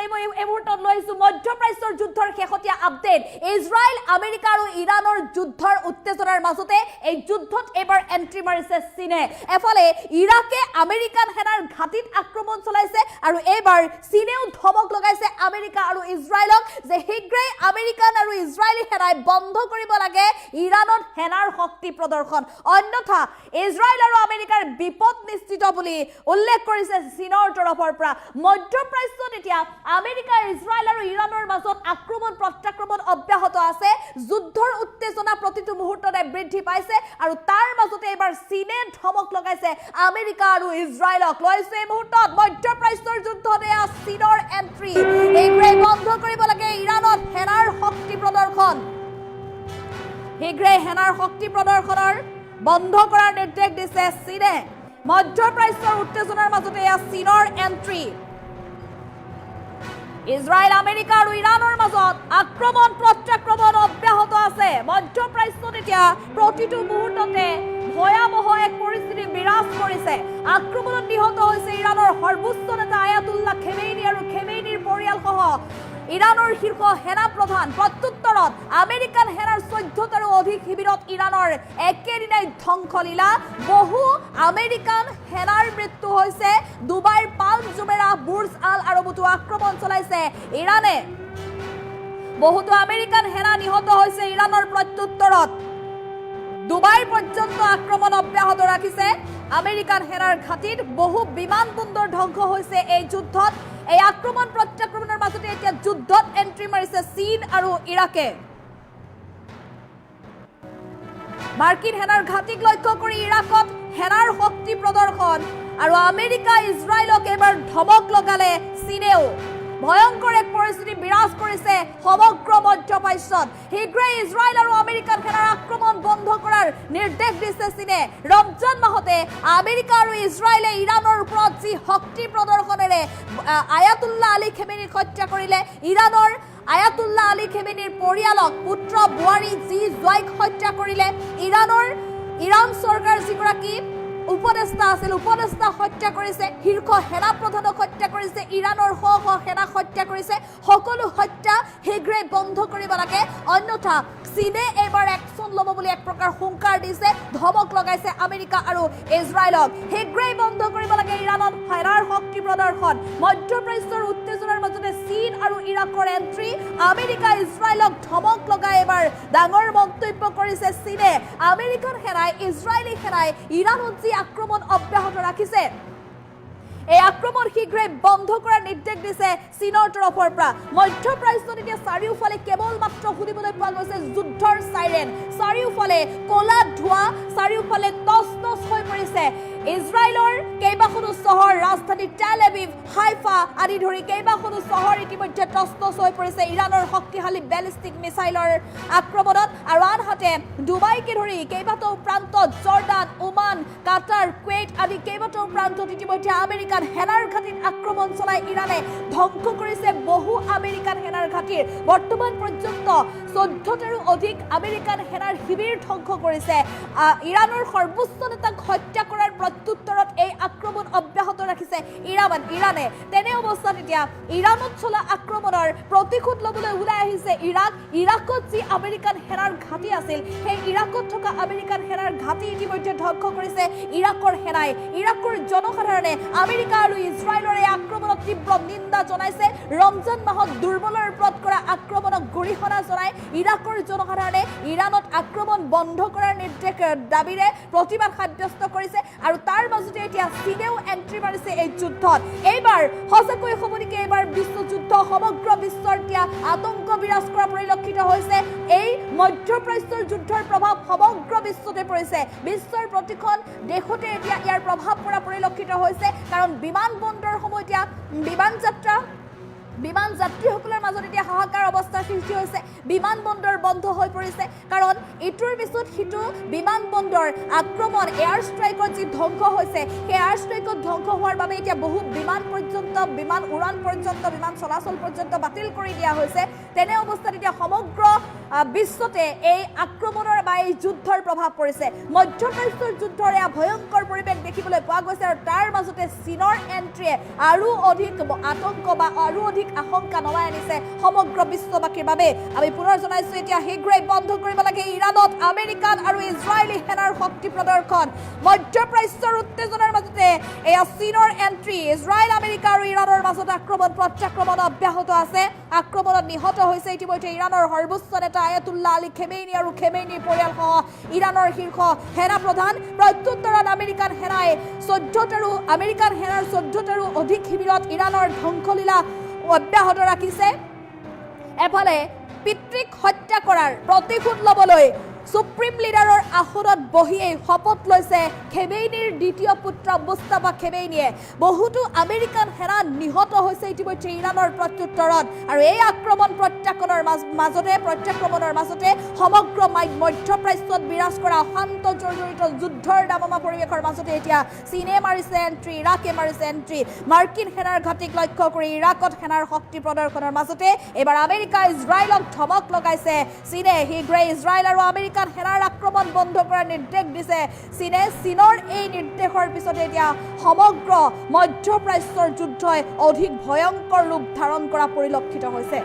এই মুহূৰ্তত লৈ আহিছো মধ্যপ্ৰাচ্যৰ যুদ্ধৰ শেহতীয়া আপডেট ইজৰাইল আমেৰিকা আৰু ইৰাণৰ যুদ্ধৰ উত্তেজনাৰ মাজতে এই যুদ্ধত এবাৰ এন্ট্ৰি মাৰিছে চীনে এফালে ইৰাকে আমেৰিকান সেনাৰ ঘাটিত আক্ৰমণ চলাইছে আৰু এইবাৰ চীনেও ধমক লগাইছে আমেৰিকা আৰু ইজৰাইলক যে শীঘ্ৰেই আমেৰিকান আৰু ইজৰাইলী সেনাই বন্ধ কৰিব লাগে ইৰাণত সেনাৰ শক্তি প্ৰদৰ্শন অন্যথা ইজৰাইল আৰু আমেৰিকাৰ বিপদ নিশ্চিত বুলি উল্লেখ কৰিছে চীনৰ তৰফৰ পৰা মধ্যপ্ৰাচ্যত এতিয়া আমেৰিকা ইজৰাইল আৰু ইৰাণৰ মাজত আক্ৰমণ প্ৰত্যাক্ৰমণ অব্যাহত আছে যুদ্ধৰ উত্তেজনা প্ৰতিটো মুহূৰ্ততে বৃদ্ধি পাইছে আৰু তাৰ মাজতে এবাৰ চীনে ধমক লগাইছে আমেৰিকা আৰু ইজৰাইলক লৈছে এই মুহূৰ্তত মধ্যপ্ৰাচ্যৰ যুদ্ধতে চীনৰ এন্ট্ৰি এইগ্ৰে বন্ধ কৰিব লাগে ইৰাণত সেনাৰ শক্তি প্ৰদৰ্শন শীঘ্ৰে সেনাৰ শক্তি প্ৰদৰ্শনৰ বন্ধ কৰাৰ নিৰ্দেশ দিছে চীনে মধ্যপ্ৰাচ্যৰ উত্তেজনাৰ মাজতে চীনৰ এন্ট্ৰি ইজৰাইল আমেৰিকা আৰু ইৰাণৰ মাজত আক্ৰমণ প্ৰত্যাক্ৰমণ অব্যাহত আছে মধ্যপ্ৰাচ্যত এতিয়া প্ৰতিটো মুহূৰ্ততে ভয়াবহ এক পৰিস্থিতি বিৰাজ কৰিছে আক্ৰমণত নিহত হৈছে ইৰাণৰ সৰ্বোচ্চ নেতা আয়াতুল্লাহ খেমেইনি আৰু খেমেইনিৰ পৰিয়ালসহ ইৰাণৰ শীৰ্ষ সেনা প্ৰধান প্ৰত্যুত্তৰত আমেৰিকান সেনাৰ 14টাৰো অধিক শিবিৰত ইৰাণৰ একেদিনাই ধ্বংসলীলা বহু আমেৰিকান সেনাৰ মৃত্যু হৈছে ডুবাইৰ পালম জুমেৰা বুৰ্জ আল আৰবতো আক্ৰমণ চলাইছে ইৰাণে বহুতো আমেৰিকান সেনা নিহত হৈছে ইৰাণৰ প্ৰত্যুত্তৰত ডুবাইৰ পৰ্যন্ত আক্ৰমণ অব্যাহত ৰাখিছে আমেৰিকান সেনাৰ ঘাটিত বহু বিমান বন্দৰ ধ্বংস হৈছে এই যুদ্ধত এই আক্ৰমণ প্ৰত্যাক্ৰমণৰ মাজতে এতিয়া যুদ্ধত এন্ট্ৰি মাৰিছে চীন আৰু ইৰাকে মাৰ্কিন সেনাৰ ঘাটিক লক্ষ্য কৰি ইৰাকত সেনাৰ শক্তি প্ৰদৰ্শন আৰু আমেৰিকা ইজৰাইলক এবাৰ ধমক লগালে চীনেও ভয়ংকৰ এক পৰিস্থিতি বিৰাজ কৰিছে সমগ্ৰ মধ্যপ্ৰাচ্যত শীঘ্ৰে ইজৰাইল আৰু আমেৰিকান সেনাৰ আক্ৰমণ বন্ধ কৰাৰ নিৰ্দেশ দিছে চীনে ৰমজান মাহতে আমেৰিকা আৰু ইজৰাইলে ইৰাণৰ ওপৰত যি শক্তি প্ৰদৰ্শনেৰে আয়াতুল্লাহ আলী খেমেনিক হত্যা কৰিলে ইৰাণৰ আয়াতুল্লাহ আলী খেমেনিৰ পৰিয়ালক পুত্ৰ বোৱাৰী যি জয়ক হত্যা কৰিলে ইৰাণ চৰকাৰ যিগৰাকী উপদেষ্টা আছিল উপদেষ্টা হত্যা কৰিছে শীৰ্ষ সেনা প্ৰধানক হত্যা কৰিছে ইৰাণৰ শ সেনা হত্যা কৰিছে সকলো হত্যা শীঘ্ৰে বন্ধ কৰিব লাগে অন্যথা চীনে এবাৰ একশ্যন ল'ব বুলি এক প্ৰকাৰ হুংকাৰ দিছে ধমক লগাইছে আমেৰিকা আৰু ইজৰাইলক শীঘ্ৰেই বন্ধ কৰিব লাগে ইৰাণত সেনাৰ শক্তি প্ৰদৰ্শন মধ্যপ্ৰাচ্যৰ উত্তেজনাৰ মাজতে চীন আৰু ইৰাকৰ এন্ট্ৰি আমেৰিকা ইজৰাইলক ধমক লগাই এবাৰ ডাঙৰ মন্তব্য কৰিছে চীনে আমেৰিকান সেনাই ইজৰাইলী সেনাই ইৰাণত যি আক্ৰমণ অব্যাহত ৰাখিছে এই আক্ৰমণ শীঘ্ৰে বন্ধ কৰাৰ নিৰ্দেশ দিছে চীনৰ তৰফৰ পৰা মধ্যপ্ৰাচ্যত এতিয়া চাৰিওফালে কেৱল মাত্ৰ শুনিবলৈ পোৱা গৈছে যুদ্ধৰ চাইৰেন চাৰিওফালে কলা ধোঁৱা চাৰিওফালে টচ টচ হৈ পৰিছে ইজৰাইলৰ কেইবাখনো চহৰ ৰাজধানী টেল এভিভ হাইফা আদি ধৰি কেইবাখনো চহৰ ইতিমধ্যে টচ টচ হৈ পৰিছে ইৰাণৰ শক্তিশালী বেলিষ্টিক মিছাইলৰ আক্ৰমণত আৰু আনহাতে ডুবাইকে ধৰি কেইবাটাও প্ৰান্তত জৰ্ডান ওমান কাটাৰ কুৱেইট আদি কেইবাটাও প্ৰান্তত ইতিমধ্যে আমেৰিকান সেনাৰ ঘাটিত আক্ৰমণ চলাই ইৰাণে ধ্বংস কৰিছে বহু আমেৰিকান সেনাৰ ঘাটিৰ বৰ্তমান পৰ্যন্ত 14টাৰো অধিক আমেৰিকান সেনাৰ শিবিৰ ধ্বংস কৰিছে ইৰাণৰ সৰ্বোচ্চ নেতাক হত্যা কৰাৰ প্ৰত্যুত্তৰত এই আক্ৰমণ অব্যাহত ৰাখিছে ইৰাণে তেনে অৱস্থাত এতিয়া ইৰাণত চলা আক্ৰমণৰ প্ৰতিশোধ ল'বলৈ ওলাই আহিছে ইৰাকত যি আমেৰিকান সেনাৰ ঘাটি আছিল সেই ইৰাকত থকা আমেৰিকান সেনাৰ ঘাটি ইতিমধ্যে ধ্বংস কৰিছে ইৰাকৰ সেনাই ইৰাকৰ জনসাধাৰণে আমেৰিকা আৰু ইজৰাইলৰ এই আক্ৰমণক তীব্ৰ নিন্দা জনাইছে ৰমজান মাহত দুৰ্বলৰ ওপৰত কৰা আক্ৰমণক গৰিহণা জনাই ইৰাকৰ জনসাধাৰণে ইৰাণত আক্ৰমণ বন্ধ কৰাৰ নিৰ্দেশ দাবীৰে প্ৰতিবাদ সাব্যস্ত কৰিছে আৰু তাৰ মাজতে এতিয়া চীনেও এন্ট্ৰি মাৰিছে এই যুদ্ধত এইবাৰ সঁচাকৈ হ'ব নেকি এইবাৰ বিশ্বযুদ্ধ সমগ্ৰ বিশ্বৰ এতিয়া আতংক বিৰাজ কৰা পৰিলক্ষিত হৈছে এই মধ্যপ্ৰাচ্যৰ যুদ্ধৰ প্ৰভাৱ সমগ্ৰ বিশ্বতে পৰিছে বিশ্বৰ প্ৰতিখন দেশতে এতিয়া ইয়াৰ প্ৰভাৱ পৰা পৰিলক্ষিত হৈছে কাৰণ বিমান বন্দৰসমূহ এতিয়া বিমান যাত্ৰীসকলৰ মাজত এতিয়া হাহাকাৰ অৱস্থাৰ সৃষ্টি হৈছে বিমানবন্দৰ বন্ধ হৈ পৰিছে কাৰণ ইটোৰ পিছত সিটো বিমানবন্দৰ আক্ৰমণ এয়াৰ ষ্ট্ৰাইকত যি ধ্বংস হৈছে সেই এয়াৰ ষ্ট্ৰাইকত ধ্বংস হোৱাৰ বাবে এতিয়া বহু বিমান উৰাণ পৰ্যন্ত বিমান চলাচল পৰ্যন্ত বাতিল কৰি দিয়া হৈছে তেনে অৱস্থাত এতিয়া সমগ্ৰ বিশ্বতে এই আক্ৰমণৰ বা এই যুদ্ধৰ প্ৰভাৱ পৰিছে মধ্যপ্ৰাচ্যৰ যুদ্ধৰ এয়া ভয়ংকৰ পৰিৱেশ দেখিবলৈ পোৱা গৈছে আৰু তাৰ মাজতে চীনৰ এন্ট্ৰিয়ে আৰু অধিক আতংক বা আৰু অধিক আশংকা নমাই আনিছে সমগ্ৰ বিশ্ববাসীৰ বাবে আমি পুনৰ জনাইছো এতিয়া শীঘ্ৰেই বন্ধ কৰিব লাগে ইৰাণত আমেৰিকান আৰু ইজৰাইলী সেনাৰ শক্তি প্ৰদৰ্শন মধ্যপ্ৰাচ্যৰ উত্তেজনাৰ মাজতে এয়া চীনৰ এন্ট্ৰি ইজৰাইল আমেৰিকা আৰু ইৰাণৰ মাজত আক্ৰমণ প্ৰত্যাক্ৰমণ অব্যাহত আছে আক্ৰমণত নিহত হৈছে ইতিমধ্যে ইৰাণৰ সৰ্বোচ্চ নেতা আয়াতুল্লাহ আলী খেমেইনি আৰু খেমেইনিৰ পৰিয়ালসহ ইৰাণৰ শীৰ্ষ সেনা প্ৰধান প্ৰত্যুত্তৰত আমেৰিকান সেনাৰ 14টাৰো অধিক শিবিৰত ইৰাণৰ ধ্বংসলীলা অব্যাহত ৰাখিছে এফালে পিতৃক হত্যা কৰাৰ প্ৰতিশোধ ল'বলৈ সুপ্ৰিম লিডাৰৰ আসনত বহিয়েই শপত লৈছে খেমেইনিৰ দ্বিতীয় পুত্ৰ মুস্তাফা খেমেইনিয়ে বহুতো আমেৰিকান সেনা নিহত হৈছে ইতিমধ্যে ইৰাণৰ প্ৰত্যুত্তৰত আৰু এই আক্ৰমণ প্ৰত্যাক্ৰমণৰ মাজতে সমগ্ৰ মধ্যপ্ৰাচ্যত বিৰাজ কৰা অশান্ত জৰ্জৰিত যুদ্ধৰ দামমা পৰিৱেশৰ মাজতে এতিয়া চীনে মাৰিছে এণ্ট্ৰি ইৰাকে মাৰিছে এণ্ট্ৰি মাৰ্কিন সেনাৰ ঘাটিক লক্ষ্য কৰি ইৰাকত সেনাৰ শক্তি প্ৰদৰ্শনৰ মাজতে এইবাৰ আমেৰিকা ইজৰাইলক ধমক লগাইছে চীনে শীঘ্ৰে ইজৰাইল আৰু আমেৰিকা সেনাৰ আক্ৰমণ বন্ধ কৰাৰ নিৰ্দেশ দিছে চীনে চীনৰ এই নিৰ্দেশৰ পিছতে এতিয়া সমগ্ৰ মধ্যপ্ৰাচ্যৰ যুদ্ধই অধিক ভয়ংকৰ ৰূপ ধাৰণ কৰা পৰিলক্ষিত হৈছে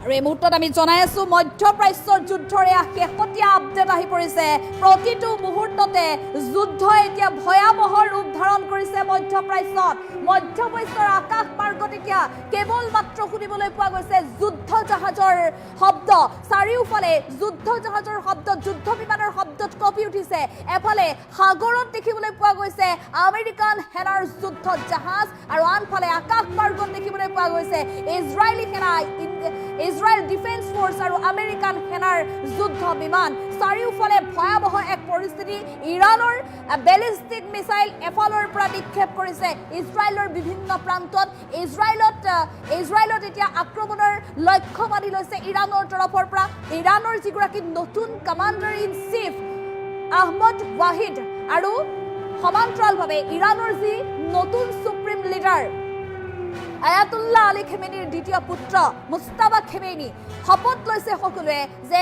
আৰু এই মুহূৰ্তত আমি জনাই আছো মধ্যপ্ৰাচ্যৰ যুদ্ধৰ শেহতীয়া আপডেট আহি পৰিছে প্ৰতিটো মুহূৰ্ততে যুদ্ধ এতিয়া ভয়াৱহ ৰূপ ধাৰণ কৰিছে মধ্যপ্ৰাচ্যৰ আকাশ মাৰ্গত এতিয়া কেৱল মাত্ৰ শুনিবলৈ পোৱা গৈছে যুদ্ধ জাহাজৰ শব্দ চাৰিওফালে যুদ্ধ জাহাজৰ শব্দ যুদ্ধ বিমানৰ শব্দত কঁপি উঠিছে এফালে সাগৰত দেখিবলৈ পোৱা গৈছে আমেৰিকান সেনাৰ যুদ্ধ জাহাজ আৰু আনফালে আকাশ মাৰ্গত দেখিবলৈ পোৱা গৈছে ইজৰাইলী সেনা ইজৰাইল ডিফেন্স ফোৰ্স আৰু আমেৰিকান সেনাৰ যুদ্ধ বিমান চাৰিওফালে ভয়াৱহ এক পৰিস্থিতি ইৰাণৰ বেলিষ্টিক মিসাইল এফালৰ পৰা নিক্ষেপ কৰিছে ইজৰাইলৰ বিভিন্ন প্ৰান্তত ইজৰাইলত এতিয়া আক্ৰমণৰ লক্ষ্য মানি লৈছে ইৰাণৰ তৰফৰ পৰা ইৰাণৰ যিগৰাকী নতুন commander in chief Ahmad Vahid আৰু সমান্তৰালভাৱে ইৰাণৰ যি নতুন সুপ্ৰিম লিডাৰ আয়াতুল্লাহ আলী খেমেনিৰ দ্বিতীয় পুত্ৰ মুস্তাফা খেমেনি শপত লৈছে সকলোৱে যে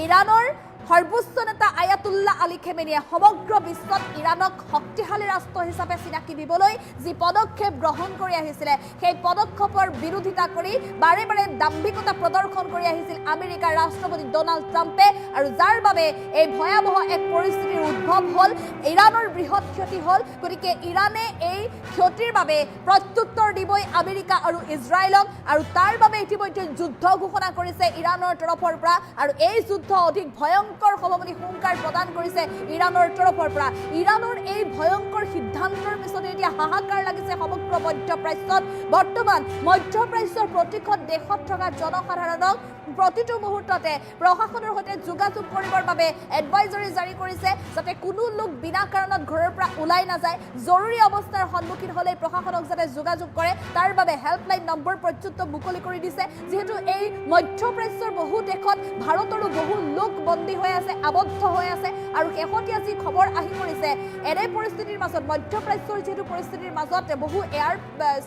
ইৰাণৰ সৰ্বোচ্চ নেতা আয়াতুল্লাহ আলী খেমেনিয়ে সমগ্ৰ বিশ্বত ইৰাণক শক্তিশালী ৰাষ্ট্ৰ হিচাপে চিনাকি দিবলৈ যি পদক্ষেপ গ্ৰহণ কৰি আহিছিলে সেই পদক্ষেপৰ বিৰোধিতা কৰি বাৰে বাৰে দাম্ভিকতা প্ৰদৰ্শন কৰি আহিছিল আমেৰিকাৰ ৰাষ্ট্ৰপতি ডনাল্ড ট্ৰাম্পে আৰু যাৰ বাবে এই ভয়াৱহ এক পৰিস্থিতিৰ উদ্ভৱ হ'ল ইৰাণৰ বৃহৎ ক্ষতি হ'ল গতিকে ইৰাণে এই ক্ষতিৰ বাবে প্ৰত্যুত্তৰ দিবই আমেৰিকা আৰু ইজৰাইলক আৰু তাৰ বাবে ইতিমধ্যে যুদ্ধ ঘোষণা কৰিছে ইৰাণৰ তৰফৰ পৰা আৰু এই যুদ্ধ অধিক ভয়ংকৰ হ'ব বুলি হুংকাৰ প্ৰদান কৰিছে ইৰাণৰ তৰফৰ পৰা ইৰাণৰ এই ভয়ংকৰ সিদ্ধান্তৰ পিছতে এতিয়া হাহাকাৰ লাগিছে সমগ্ৰ মধ্যপ্ৰাচ্যত বৰ্তমান মধ্যপ্ৰাচ্যৰ প্ৰতিখন দেশত থকা জনসাধাৰণক প্ৰতিটো মুহূৰ্ততে প্ৰশাসনৰ সৈতে যোগাযোগ কৰিবৰ বাবে এডভাইজৰি জাৰি কৰিছে যাতে কোনো লোক বিনা কাৰণত ঘৰৰ পৰা ওলাই নাযায় জৰুৰী অৱস্থাৰ সন্মুখীন হ'লে প্ৰশাসনক যাতে যোগাযোগ কৰে তাৰ বাবে হেল্পলাইন নম্বৰ পৰ্যন্ত মুকলি কৰি দিছে যেহেতু এই মধ্যপ্ৰাচ্যৰ বহু দেশত ভাৰতৰো বহু লোক বন্দী হৈ আছে, আবদ্ধ হৈ আছে। আৰু শেহতীয়া যি খবৰ আহি পৰিছে, এনে পৰিস্থিতিৰ মাজত মধ্যপ্ৰাচ্যৰ যিহেতু পৰিস্থিতিৰ মাজত বহু এয়াৰ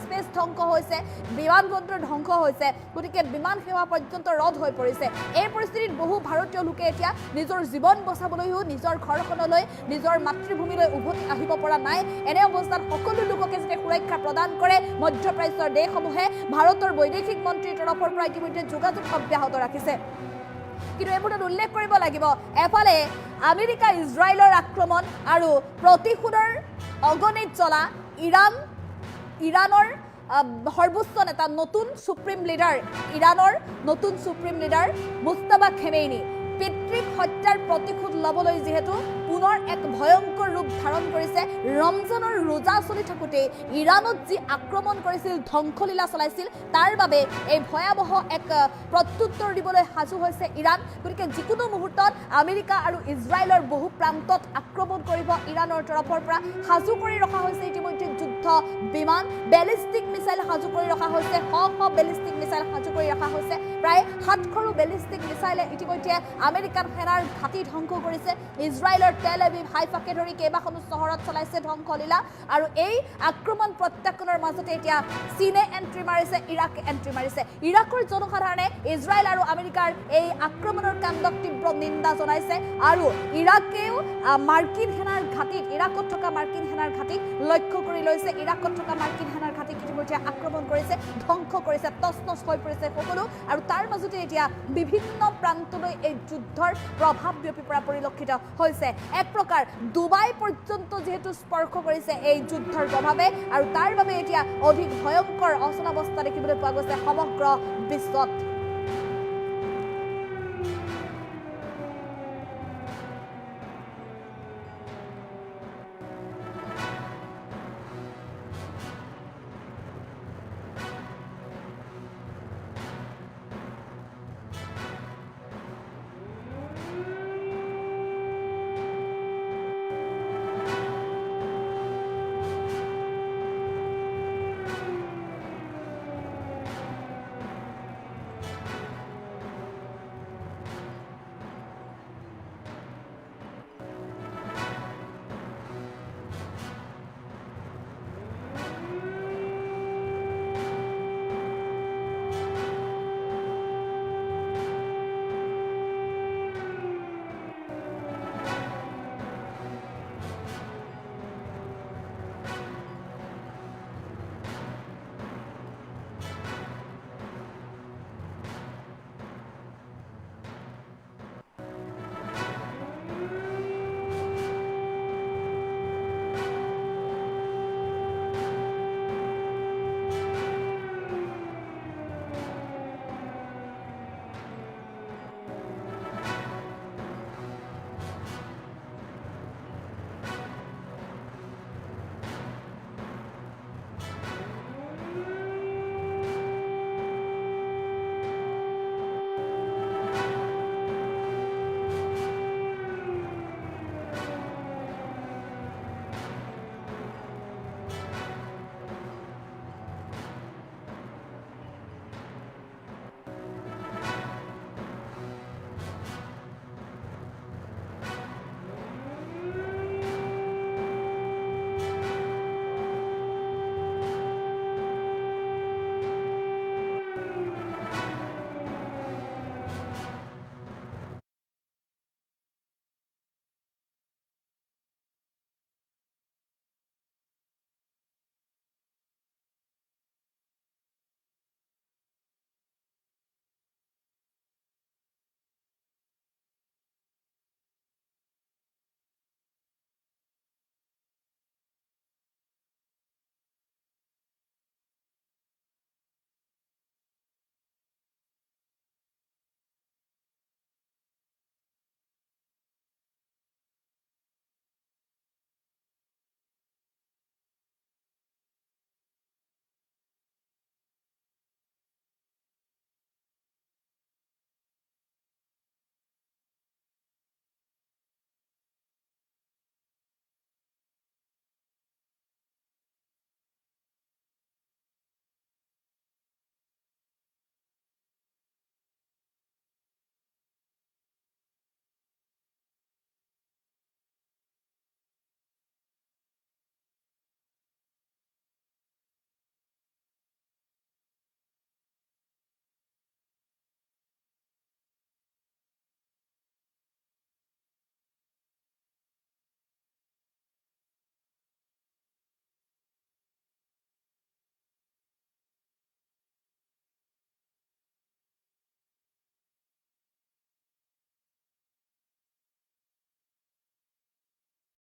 স্পেচ ধ্বংস হৈছে, বিমান বন্দৰ ধ্বংস হৈছে, গতিকে বিমান সেৱা পৰ্যন্ত ৰদ হৈ পৰিছে। এই পৰিস্থিতিত বহু ভাৰতীয় লোকে এতিয়া নিজৰ জীৱন বচাবলৈও নিজৰ ঘৰখনলৈ, নিজৰ মাতৃভূমিলৈ উভতি আহিব পৰা নাই। এনে অৱস্থাত সকলো লোককে যাতে সুৰক্ষা প্ৰদান কৰে মধ্যপ্ৰাচ্যৰ দেশসমূহে ভাৰতৰ বৈদেশিক মন্ত্ৰীৰ তৰফৰ পৰা ইতিমধ্যে যোগাযোগ অব্যাহত ৰাখিছে। কিন্তু এই মুহূৰ্তত উল্লেখ কৰিব লাগিব, এফালে আমেৰিকা ইজৰাইলৰ আক্ৰমণ আৰু প্ৰতিশোধৰ অগণিত চলা ইৰানৰ সৰ্বোচ্চ নেতা, নতুন সুপ্ৰিম লিডাৰ, ইৰানৰ নতুন সুপ্ৰিম লিডাৰ মুস্তাফা খেমেইনি পিতৃক হত্যাৰ প্ৰতিশোধ ল'বলৈ যিহেতু পুনৰ এক ভয়ংকৰ ৰূপ ধাৰণ কৰিছে। ৰমজানৰ ৰোজা চলি থাকোঁতে ইৰাণত যি আক্ৰমণ কৰিছিল, ধ্বংসলীলা চলাইছিল, তাৰ বাবে এই ভয়াৱহ এক প্ৰত্যুত্তৰ দিবলৈ সাজু হৈছে ইৰাণ। গতিকে যিকোনো মুহূৰ্তত আমেৰিকা আৰু ইজৰাইলৰ বহু প্ৰান্তত আক্ৰমণ কৰিব ইৰাণৰ তৰফৰ পৰা সাজু কৰি ৰখা হৈছে। ইতিমধ্যে যুদ্ধ বিমান, বেলিষ্টিক মিছাইল সাজু কৰি ৰখা হৈছে, বেলিষ্টিক মিছাইল সাজু কৰি ৰখা হৈছে। প্ৰায় 700 বেলিষ্টিক মিছাইলে ইতিমধ্যে আমেৰিকান সেনাৰ ঘাটি ধ্বংস কৰিছে। ইজৰাইলৰ তেল আভিভ, হাইফাকে ধৰি কেইবাখনো চহৰত চলাইছে ধ্বংসলীলা। আৰু এই আক্ৰমণ প্ৰত্যাখ্যানৰ মাজতে এতিয়া চীনে এণ্ট্ৰি মাৰিছে, ইৰাকে এণ্ট্ৰি মাৰিছে। ইৰাকৰ জনসাধাৰণে ইজৰাইল আৰু আমেৰিকাৰ এই আক্ৰমণৰ কাণ্ডক তীব্ৰ নিন্দা জনাইছে। আৰু ইৰাকেও মাৰ্কিন সেনাৰ ঘাটিত, ইৰাকত থকা মাৰ্কিন সেনাৰ ঘাটিক লক্ষ্য কৰি লৈছে। ইৰাকত থকা মাৰ্কিন সেনাৰ ঘাটিক ইতিমধ্যে আক্ৰমণ কৰিছে, ধ্বংস কৰিছে, তছনছ হৈ পৰিছে সকলো। আৰু তাৰ মাজতে এতিয়া বিভিন্ন প্ৰান্তলৈ এই যুদ্ধৰ প্ৰভাৱ বিয়পি পৰা পৰিলক্ষিত হৈছে। এক প্ৰকাৰ ডুবাই পৰ্যন্ত যিহেতু স্পৰ্শ কৰিছে এই যুদ্ধৰ প্ৰভাৱে, আৰু তাৰ বাবে এতিয়া অধিক ভয়ংকৰ অচলাৱস্থা দেখিবলৈ পোৱা গৈছে সমগ্ৰ বিশ্বত।